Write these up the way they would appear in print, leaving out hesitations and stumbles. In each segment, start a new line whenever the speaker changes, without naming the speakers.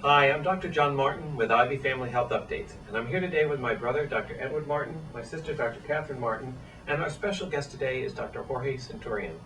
Hi, I'm Dr. John Martin with Ivy Family Health Updates, and I'm here today with my brother, Dr. Edward Martin, my sister, Dr. Catherine Martin, and our special guest today is Dr. Jorge Centurion.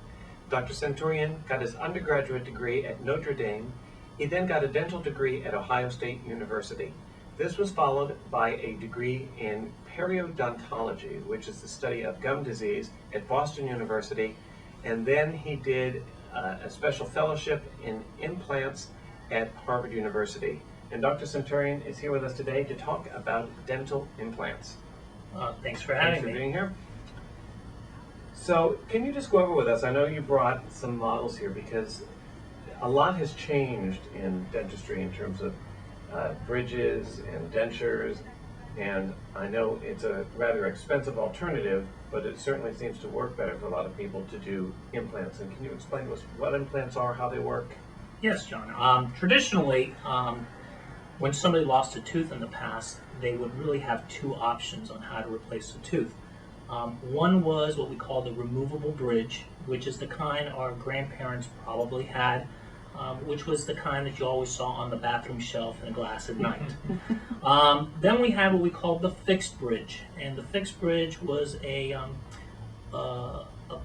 Dr. Centurion got his undergraduate degree at Notre Dame. He then got a dental degree at Ohio State University. This was followed by a degree in periodontology, which is the study of gum disease, at Boston University, and then he did a special fellowship in implants at Harvard University. And Dr. Centurion is here with us today to talk about dental implants.
Thanks for having
Thanks for
me.
being here. So can you just go over with us, I know you brought some models here because a lot has changed in dentistry in terms of bridges and dentures, and I know it's a rather expensive alternative, but it certainly seems to work better for a lot of people to do implants. And can you explain to us what implants are, how they work?
Yes, John. Traditionally, when somebody lost a tooth in the past, they would really have two options on how to replace the tooth. One was what we call the removable bridge, which is the kind our grandparents probably had, which was the kind that you always saw on the bathroom shelf in a glass at night. Then we had what we called the fixed bridge, and the fixed bridge was a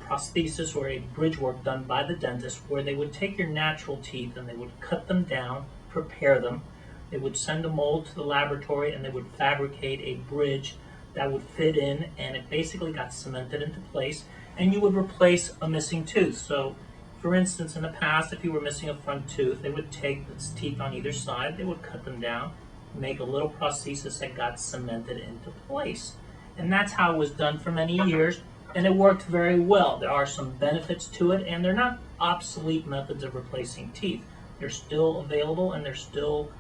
prosthesis or a bridge work done by the dentist where they would take your natural teeth and they would cut them down, prepare them. They would send a mold to the laboratory and they would fabricate a bridge that would fit in, and it basically got cemented into place, and you would replace a missing tooth. So for instance, in the past, if you were missing a front tooth, they would take its teeth on either side, they would cut them down, make a little prosthesis that got cemented into place. And that's how it was done for many years, and it worked very well. There are some benefits to it, and they're not obsolete methods of replacing teeth. They're still available, and there's still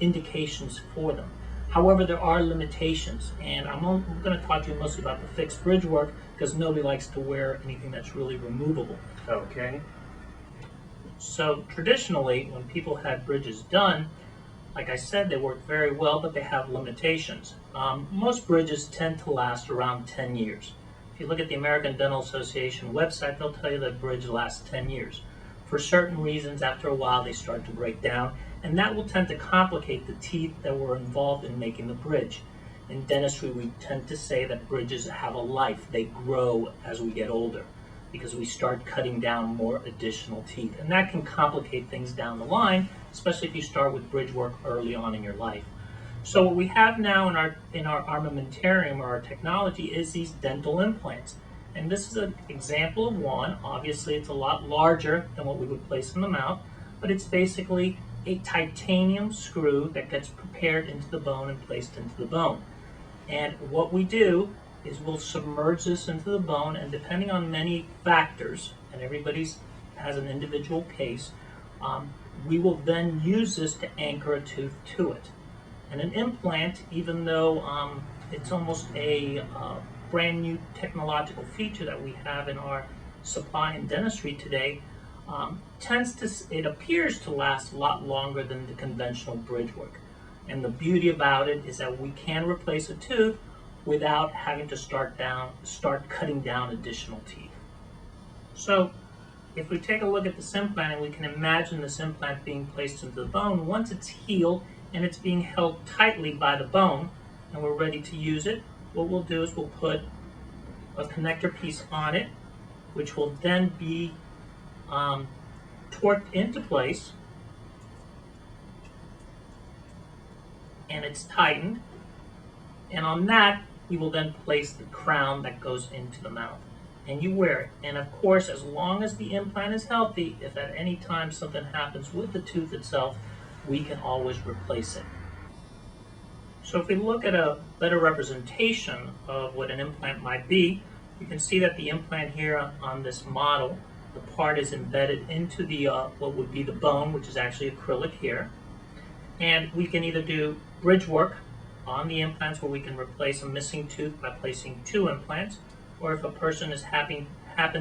indications for them. However, there are limitations, and I'm going to talk to you mostly about the fixed bridge work because nobody likes to wear anything that's really removable.
Okay.
So traditionally, when people had bridges done, like I said, they work very well, but they have limitations. Most bridges tend to last around 10 years. If you look at the American Dental Association website, they'll tell you that a bridge lasts 10 years. For certain reasons, after a while, they start to break down, and that will tend to complicate the teeth that were involved in making the bridge. In dentistry, we tend to say that bridges have a life. They grow as we get older because we start cutting down more additional teeth, and that can complicate things down the line, especially if you start with bridge work early on in your life. So what we have now in our armamentarium, or our technology, is these dental implants. And this is an example of one. Obviously, it's a lot larger than what we would place in the mouth, but it's basically a titanium screw that gets prepared into the bone and placed into the bone. And what we do is we'll submerge this into the bone, and depending on many factors, and everybody's has an individual case, we will then use this to anchor a tooth to it. And an implant, even though it's almost a brand new technological feature that we have in our supply in dentistry today, it appears to last a lot longer than the conventional bridge work. And the beauty about it is that we can replace a tooth without having to start cutting down additional teeth. So if we take a look at this implant, and we can imagine this implant being placed into the bone, once it's healed and it's being held tightly by the bone and we're ready to use it, what we'll do is we'll put a connector piece on it, which will then be torqued into place, and it's tightened, and on that we will then place the crown that goes into the mouth, and you wear it. And of course, as long as the implant is healthy, if at any time something happens with the tooth itself, we can always replace it. So if we look at a better representation of what an implant might be, you can see that the implant here on this model, the part is embedded into the what would be the bone, which is actually acrylic here. And we can either do bridge work on the implants where we can replace a missing tooth by placing two implants, or if a person is happen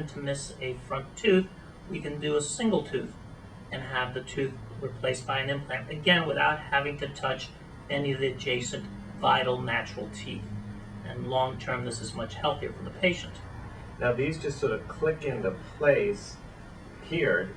to miss a front tooth, we can do a single tooth and have the tooth replaced by an implant, again without having to touch any of the adjacent vital natural teeth. And long term, this is much healthier for the patient.
Now these just sort of click into place here.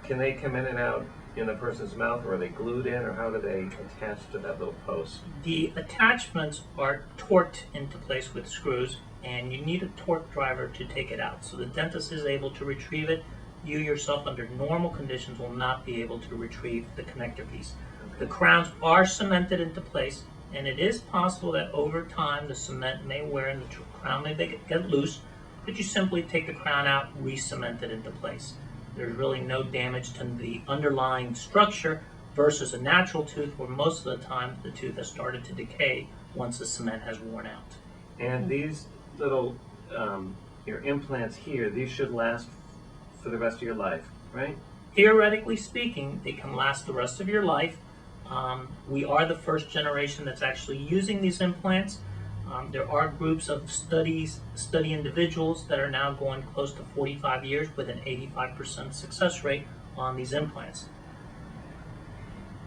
can they come in and out in a person's mouth, or are they glued in, or how do they attach to that little post?
The attachments are torqued into place with screws, and you need a torque driver to take it out. So the dentist is able to retrieve it. You yourself, under normal conditions, will not be able to retrieve the connector piece. The crowns are cemented into place, and it is possible that over time the cement may wear and the crown may get loose, but you simply take the crown out, re-cement it into place. There's really no damage to the underlying structure versus a natural tooth where most of the time the tooth has started to decay once the cement has worn out.
And these little your implants here, these should last for the rest of your life, right?
Theoretically speaking, they can last the rest of your life. We are the first generation that's actually using these implants. There are groups of study individuals that are now going close to 45 years with an 85% success rate on these implants.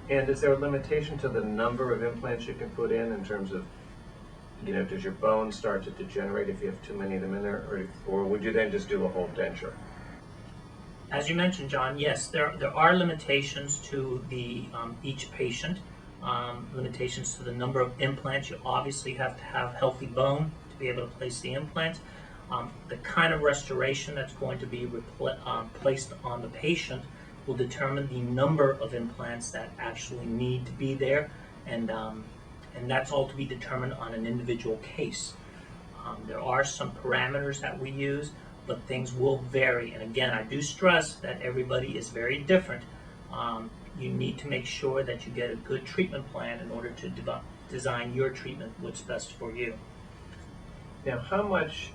And is there a limitation to the number of implants you can put in terms of, you know, does your bone start to degenerate if you have too many of them in there, or would you then just do a whole denture?
As you mentioned, John, yes, there are limitations to the each patient, limitations to the number of implants. You obviously have to have healthy bone to be able to place the implant. The kind of restoration that's going to be placed on the patient will determine the number of implants that actually need to be there, and that's all to be determined on an individual case. There are some parameters that we use, but things will vary. And again, I do stress that everybody is very different. You need to make sure that you get a good treatment plan in order to design your treatment what's best for you.
Now, how much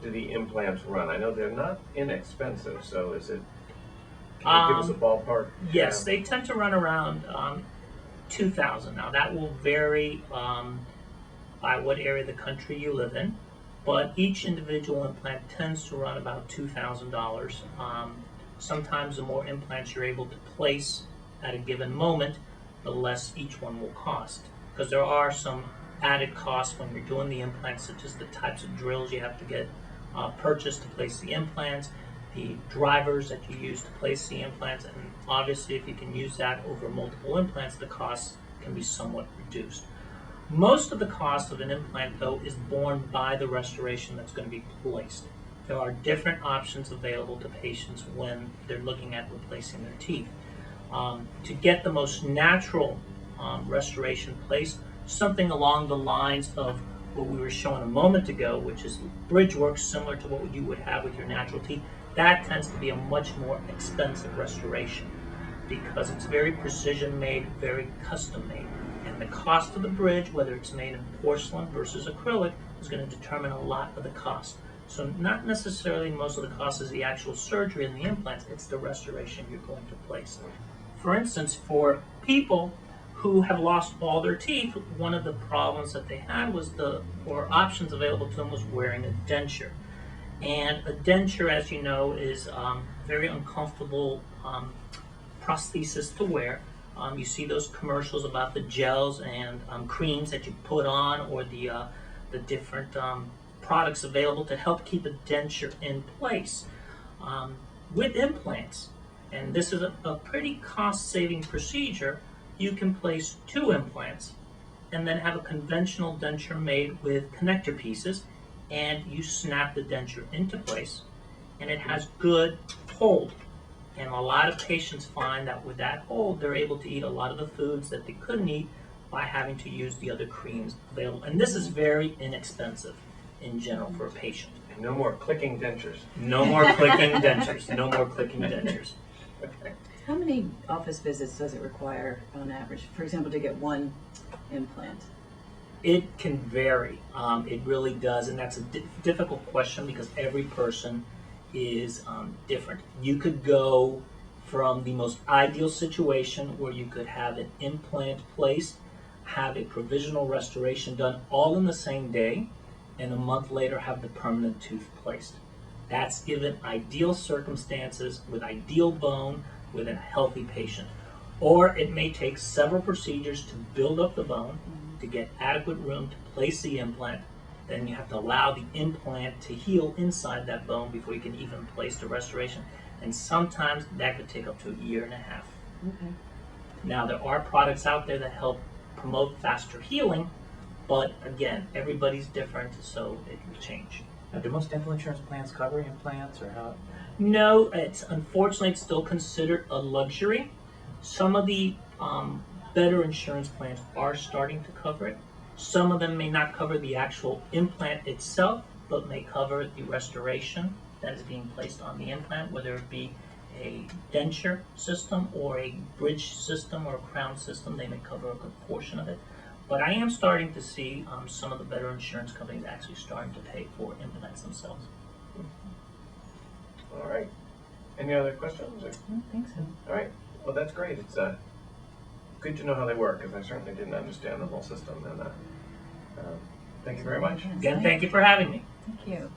do the implants run? I know they're not inexpensive, so is it, can you give us a ballpark?
Yes, they tend to run around $2,000. Now that will vary by what area of the country you live in, but each individual implant tends to run about $2,000. Sometimes the more implants you're able to place at a given moment, the less each one will cost, because there are some added costs when you're doing the implants, such as the types of drills you have to get purchased to place the implants, the drivers that you use to place the implants, and obviously if you can use that over multiple implants, the costs can be somewhat reduced. Most of the cost of an implant, though, is borne by the restoration that's going to be placed. There are different options available to patients when they're looking at replacing their teeth. To get the most natural restoration placed, something along the lines of what we were showing a moment ago, which is bridge work similar to what you would have with your natural teeth, that tends to be a much more expensive restoration because it's very precision made, very custom made. And the cost of the bridge, whether it's made in porcelain versus acrylic, is going to determine a lot of the cost. So not necessarily most of the cost is the actual surgery and the implants, it's the restoration you're going to place. For instance, for people who have lost all their teeth, one of the problems that they had was or options available to them was wearing a denture. And a denture, as you know, is very uncomfortable prosthesis to wear. You see those commercials about the gels and creams that you put on, or the different products available to help keep a denture in place. With implants, and this is a pretty cost-saving procedure, you can place 2 implants and then have a conventional denture made with connector pieces, and you snap the denture into place, and it has good hold. And a lot of patients find that with that hold, they're able to eat a lot of the foods that they couldn't eat by having to use the other creams available. And this is very inexpensive in general for a patient.
And no more clicking dentures.
No more clicking dentures. No more clicking dentures.
Okay.
How many office visits does it require on average, for example, to get one implant?
It can vary. It really does, and that's a difficult question because every person is different. You could go from the most ideal situation where you could have an implant placed, have a provisional restoration done all in the same day, and a month later have the permanent tooth placed. That's given ideal circumstances with ideal bone with a healthy patient. Or it may take several procedures to build up the bone, to get adequate room to place the implant. Then you have to allow the implant to heal inside that bone before you can even place the restoration. and sometimes that could take up to a year and a half.
Okay.
Now, there are products out there that help promote faster healing, but again, everybody's different, so it will change.
Now, do most dental insurance plans cover implants, or how?
No, it's unfortunately it's still considered a luxury. Some of the better insurance plans are starting to cover it. Some of them may not cover the actual implant itself, but may cover the restoration that is being placed on the implant, whether it be a denture system or a bridge system or a crown system. They may cover a good portion of it. But I am starting to see some of the better insurance companies actually starting to pay for implants themselves.
All right. Any other questions?
I don't think so.
All right. Well, that's great. It's good to know how they work, because I certainly didn't understand the whole system. And thank you very much.
Yes,
Again, thank you for having me.
Thank you.